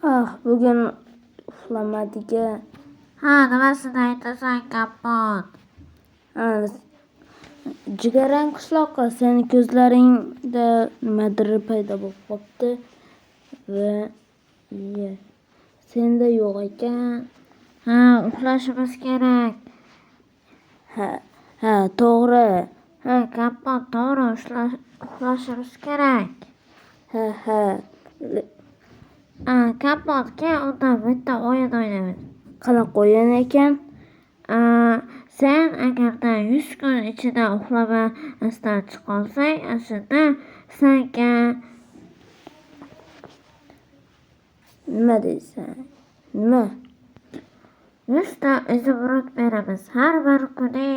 Bugun uxlamadik-a. Nimasini aytasan, Kapot? Jigarrang qishloqqa, seni ko'zlaringda nimadir paydo bo'lib qopti va senda yo'q ekan. Uxlashimiz kerak. To'g'ri. Kapot, to'g'ri, uxlashimiz kerak. Kapot, kel unda bitta o'yin o'ynaymiz. Qanaqa o'yin ekan? Sen agarda 100 kun ichida uxlamasdan chiqolsang, shunda senga nima deysan? Nima? 100 ta izumrud beramiz. Har bir kuni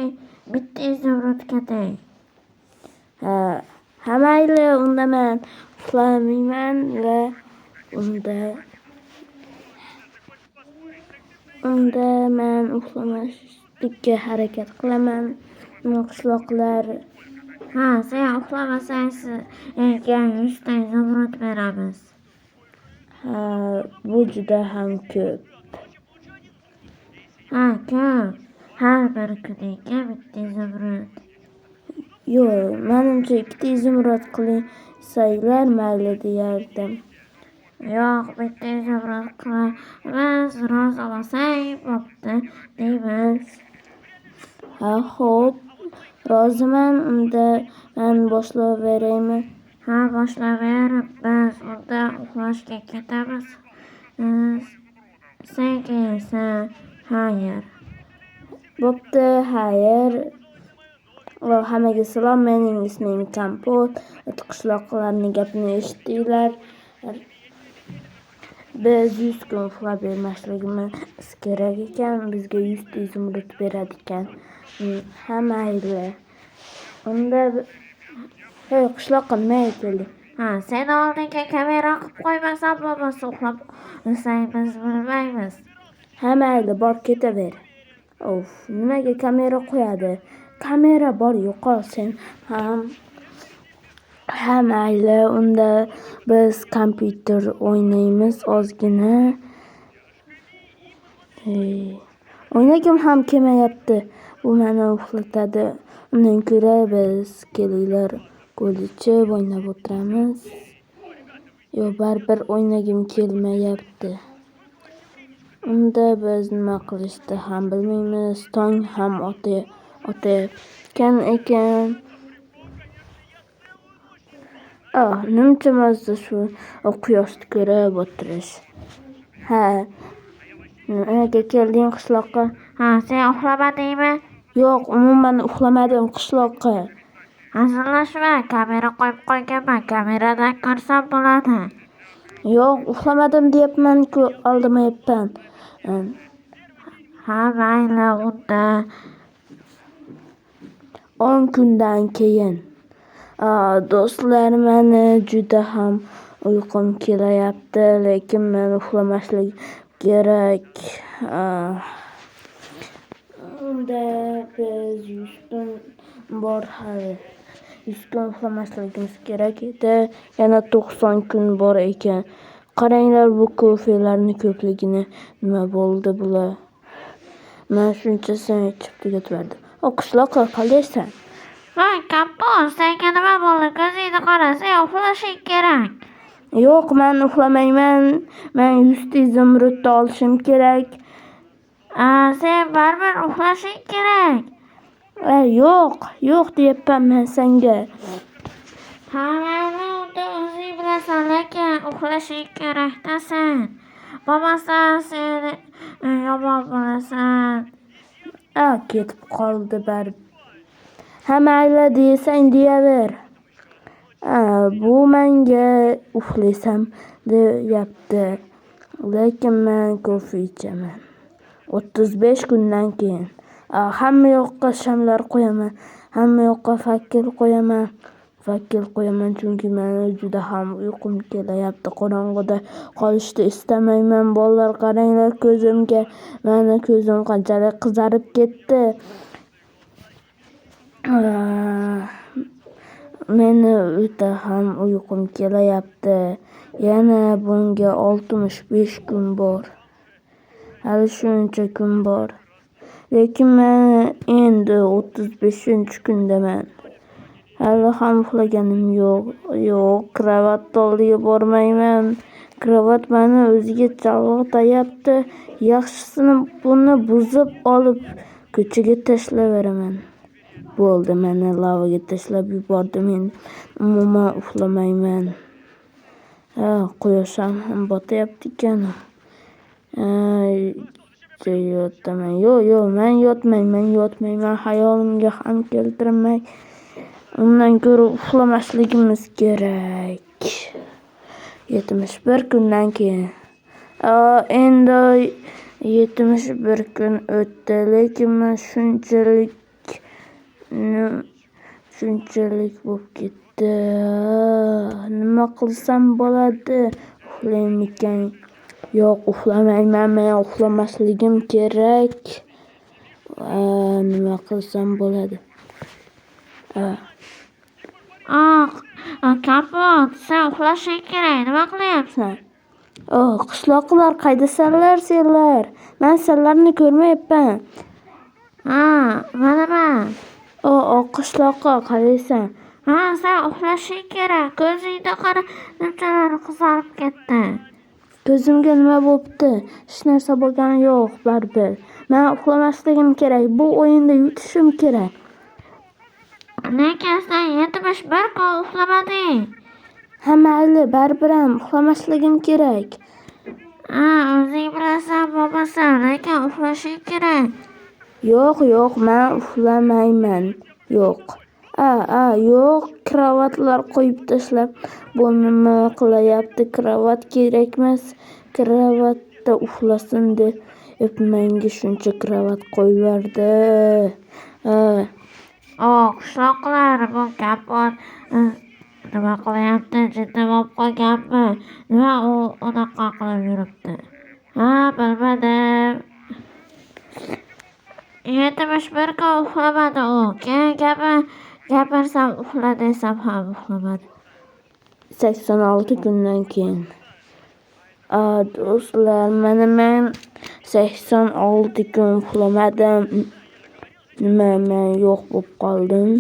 bitta izumrudga teng. Mayli, unda men uxlamayman va unda men uxlamaslikka harakat qilaman. Qishloqlar. Sen uxlamasang senga 100 ta izumrud beramiz. Bu juda ham ko'p. Ko'p. Har bir kuniga bitta izumrud. Yo'q, menimcha 2 izumrud qilsanglar mayli deyardim. Yo'q, bitta izumrud qilamiz, rozilasang bo'pti deymiz. Xo'p, roziman. Unda men boshlayveraymi? Boshlaver. Biz unda uxlashga ketamiz. Senga esa xayr. Bo'pti, xayr. Hammaga salom. Mening ismim Kapot. Qishloqlarning gapini eshitdinglar. Biz 100 kun uxlab bermasligimiz kerak ekan. Bizga 100 ta izumrud beradi ekan. Mayli. Unda qishloqqa nimaga keldik? Seni oldinga kamera qilib qo'ymasam bo'lmasa, uxlab olsang biz bilmaymiz. Mayli, bor ketaver. Nimaga kamera qo'yadi? Kamera bor, yo'qol sen ham. Mayli, unda biz kompyuter o'ynaymiz ozgina. O'ynagim ham kelmayapti. Bu meni uxlatadi. Undan ko'ra biz kelinglar ko'lchib o'ynab o'tiramiz. Baribir o'ynagim kelmayapti. Unda biz nima qilishni ham bilmaymiz. Tong ham otayotgan ekan. Nimcha mazza shu quyoshni ko'rib o'tirish. Nimaga kelding qishloqqa? Sen uxlamadingmi? Yo'q, umuman uxlamadim qishloqqa. Hazillashma, kamera qo'yib qo'yganman. Kameradan ko'rsam bo'ladi. Yo'q, uxlamadim deyapman-ku, aldamayapman. Mayli, unda 10 kundan keyin. Do'stlar, meni juda ham uyqum kelyapti, lekin men uxlamaslik kerak. Unda biz 100 kun bor hali. 100 kun uxlamasligimiz kerak edi. Yana 90 kun bor ekan. Qaranglar, bu ko'rfalarning ko'pligini nima bo'ldi bular? Men shunchasini ichib tugatverdim. Qishloqqa qalaysan? Kapot, senga nima bo'ldi? Ko'zingni qara, sen uxlashing kerak. Yo'q, men uxlamayman. Men 100 ta izumrudni olishim kerak. Sen baribir uxlashing kerak. Yo'q deyapman men senga. Mayli, unda o'zing bilasan, lekin uxlashing kerakdasan. Bo'lmasa sen yomon bo'lasan. Ketib qoldi baribir. Mayli desang deyaver. Bu menga uxlasam deyapti. Lekin men kofe ichaman. 35 kundan keyin. Hamma yoqqa shamlar qo'yaman. Hamma yoqqa fakil qo'yaman, chunki meni juda ham uyqum kelyapti. Qorong'ida qolishni istamayman. Bolalar, qaranglar ko'zimga. Meni ko'zim qanchalik qizarib ketdi. Meni juda ham uyqum kelyapti. Yana bunga 65 kun bor. Hali shuncha kun bor. Lekin men endi 35-kundaman. Hali ham uxlaganim yo'q. Yo'q, kravat oldiga bormayman. Kravat meni o'ziga chalg'itayapti. Yaxshisi buni buzib olib ko'chaga tashlayveraman. Bo'ldi, meni lavaga tashlab yubordim. Men umuman uxlamayman. Quyosh ham botyapti ekan. Yotaman. Yo'q, men yotmayman. Hayolimga ham keltirmay. Undan ko'ra uxlamasligimiz kerak. 71 kundan keyin. Endi 71 kun o'tdi, lekin men shunchalik bo'lib ketdi. Nima qilsam bo'ladi? Uxlaymikan? Yo'q, uxlamayman. Men uxlamasligim kerak. Nima qilsam bo'ladi? Kapot, sen uxlashing kerak. Nima qilyapsan? Qishloqlar qaydasanlar senlar? Men senlarni ko'rmayapman. Manaman. Qishloqqa qaraysan. Sen uxlashing kerak. Ko'zingda qara, nimchalari qizarib ketdi. Ko'zimga nima bo'pti? Hech narsa bo'lgani yo'q, baribir. Men uxlamasligim kerak. Bu o'yinda yutishim kerak. Lekin sen 71 kun uxlamading. Mayli, baribir ham uxlamasligim kerak. O'zing bilasan, bo'lmasan, lekin uxlashing kerak. Yo'q, men uxlamayman. Yo'q. Yo'q, kravatlar qo'yib tashlab, bu nima qilyapti? Kravat kerakmas. Kravatda uxlasin deb menga shuncha kravat qo'yverdi. Qishloqlar, bu kapot nima qilyapti? Jiddiy bo'lib qolganmi? Nima u unaqa qilib yuribdi? Bilmadim. 71 kun uxlamadi u. Keyin gapirsam uxla desam ham uxlamadi. 86 kundan keyin. Do'stlar, mana men 86 kun uxlamadim. Nima, men yo'q bo'lib qoldim.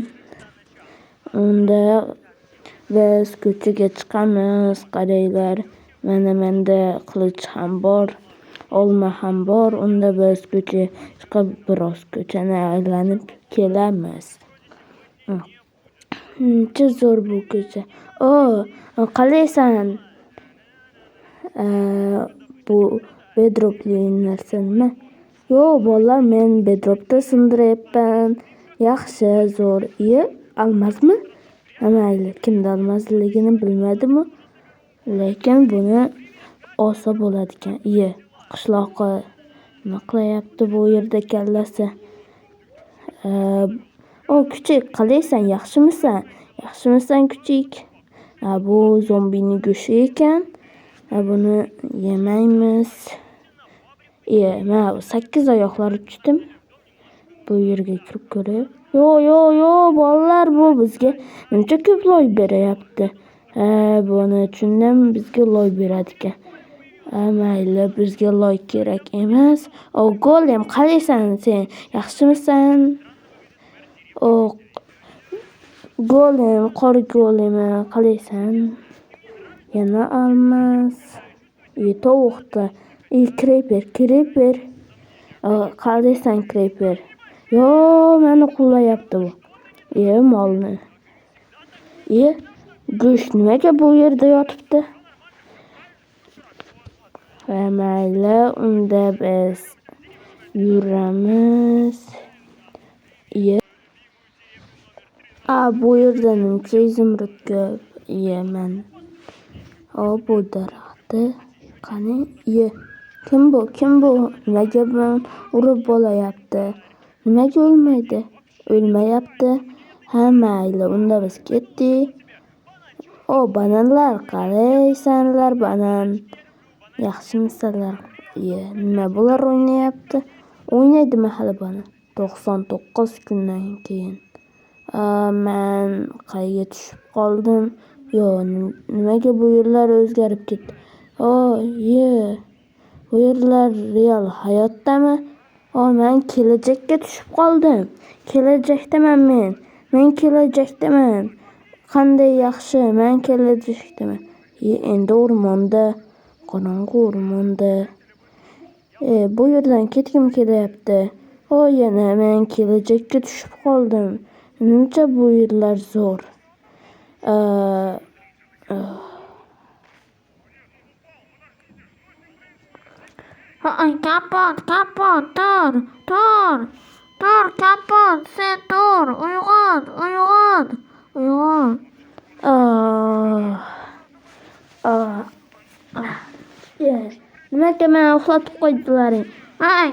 Unda biz ko'chaga chiqamiz, qaranglar. Mana menda qilich ham bor, olma ham bor. Unda biz ko'chaga chiqib biroz ko'chani aylanib kelamiz. Necha zo'r bu ko'cha. Qaraysan. Bu bedropli narsa nima? Yo'q, bolalar, men bedropda sindiryapman. Yaxshi, zo'r. Almazmi? Mayli, kimda almazligini bilmadim-u. Lekin buni olsa bo'ladi ekan. Qishloqqa nima qilyapti bu yerda kallasi? Kuchuk, qaraysan, yaxshimisan? Yaxshimisan, kuchuk? Bu zombini go'shti ekan. Buni yemaymiz. Men 8 oyoqlar uchdim. Bu yerga kirib ko'ray. Yo'q, bolalar, bu bizga uncha ko'p loy beryapti. Buni tushundim, bizga loy beradi ekan. Mayli, bizga loy kerak emas. Golem, qaraysan sen? Yaxshimisan? Golem, qor golemi, qaraysan? Yana almas. Tovuqda. Creeper. Qaraysan, creeper. Meni quvlayapti bu. Molni. Go'sht nimaga bu yerda yotibdi? Mayli, unda biz yuramiz. Bu yerda nimcha izimrid ko'p. Men bu daraxtni qani? Kim bu? Nimaga men urib bo'layapti? Nimaga o'lmaydi? O'lmayapti. Mayli, unda biz ketdik. Bananlar, qaraysanlar, banan. Yaxshimisanlar? Nima bular o'ynayapti? O'ynaydimi hali buni? 99 kundan keyin. Men qayga tushib qoldim? Yo, nimaga bu yerlar o'zgarib ketdi? Bu yerlar real hayotdami? Men kelajakka tushib qoldim. Kelajakdaman men. Men kelajakdaman. Qanday yaxshi, men kelajakdaman. Endi o'rmonda, qorong'u o'rmonda. Bu yerdan ketgim kelyapti. Yana men kelajakka tushib qoldim. Menimcha bu yerlar zo'r. Kapot, tur, kapot, sen tur, uyg'on. Nimaga meni uxlatib qo'ydilaring?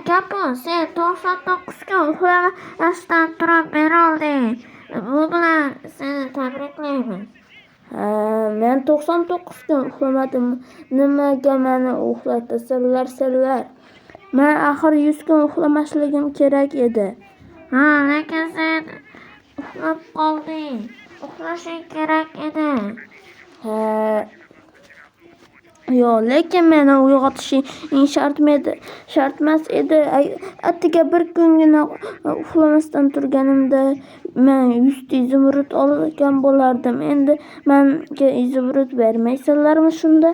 Kapot, sen 99 kun uxlamasdan turib berolding. Bu bilan seni tabriklayman. Men 99 kun uxlamadim. Nimaga meni uxlatasanlar? Men axir 100 kun uxlamasligim kerak edi. Lekin sen uxlab qolding. Uxlashing kerak edi. Lekin meni uyg'otishing shartmas edi. Attiga bir kungina uxlamasdan turganimda men 100 ta izumrud olgan bo'lardim. Endi menga izumrud bermaysanlarmi shunda?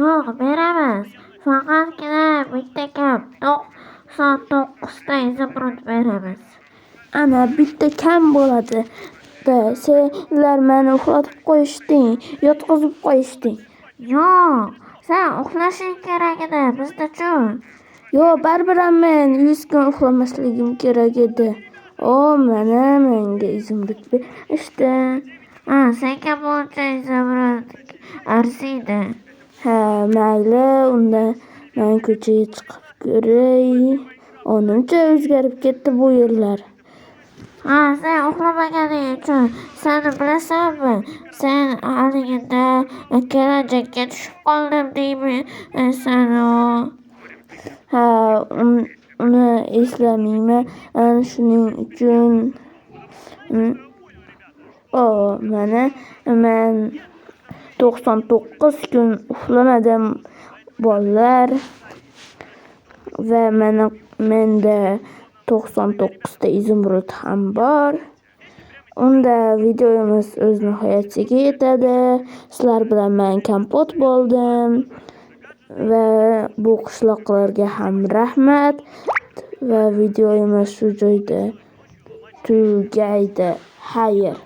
Yo'q, beramiz. Faqatgina bitta kam 99 ta izumrud beramiz. Ana bitta kam bo'ladi-da. Senlar meni uxlatib qo'yishding, yotqizib qo'yishding. Yo'q, sen uxlashing kerak edi bizda-chu. Yo'q, baribir men 100 kun uxlamasligim kerak edi. Menga izumrud berishdi. Senga buncha izumrud arziydi. Mayli, unda men ko'chaga chiqib ko'ray. Onimcha o'zgarib ketdi bu yerlar. Sen uxlamaganing uchun seni bilasanmi? Sen haligida kelajakka tushib qoldim deymisan. Uni eslamayman. Shuning uchun men 99 kun uxlamadim bolalar. Va menda 99 ta izumrud ham bor. Unda videomiz o'z nihoyasiga yetadi. Sizlar bilan men kompot bo'ldim. Va bu qishloqlarga ham rahmat. Va videomiz shu joyda tugaydi. Xayr.